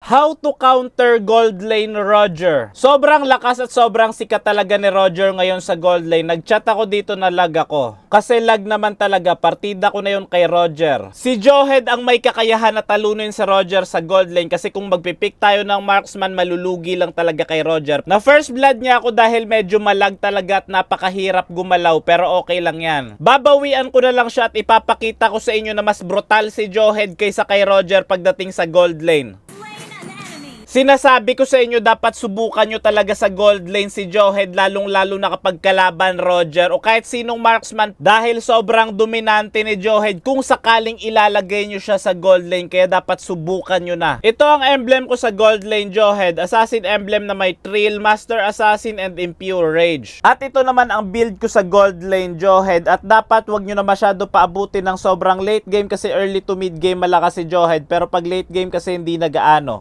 How to counter gold lane Roger. Sobrang lakas at sobrang sikat talaga ni Roger ngayon sa gold lane. Nagchat ako dito na lag ako. Kasi lag naman talaga, partida ko na yun kay Roger. Si Joehead ang may kakayahan na talunin sa Roger sa gold lane. Kasi kung magpipick tayo ng marksman, malulugi lang talaga kay Roger. Na first blood niya ako dahil medyo malag talaga at napakahirap gumalaw. Pero okay lang yan. Babawian ko na lang siya at ipapakita ko sa inyo na mas brutal si Joehead kaysa kay Roger pagdating sa gold lane. Sinasabi ko sa inyo, dapat subukan nyo talaga sa gold lane si Joehead, lalong-lalo na kapag kalaban Roger o kahit sinong marksman dahil sobrang dominante ni Joehead kung sakaling ilalagay nyo siya sa gold lane, kaya dapat subukan nyo na. Ito ang emblem ko sa gold lane Joehead, Assassin emblem na may Thrill, Master Assassin and Impure Rage. At ito naman ang build ko sa gold lane Joehead, at dapat wag nyo na masyado paabutin ng sobrang late game kasi early to mid game malakas si Joehead, pero pag late game kasi hindi nagaano.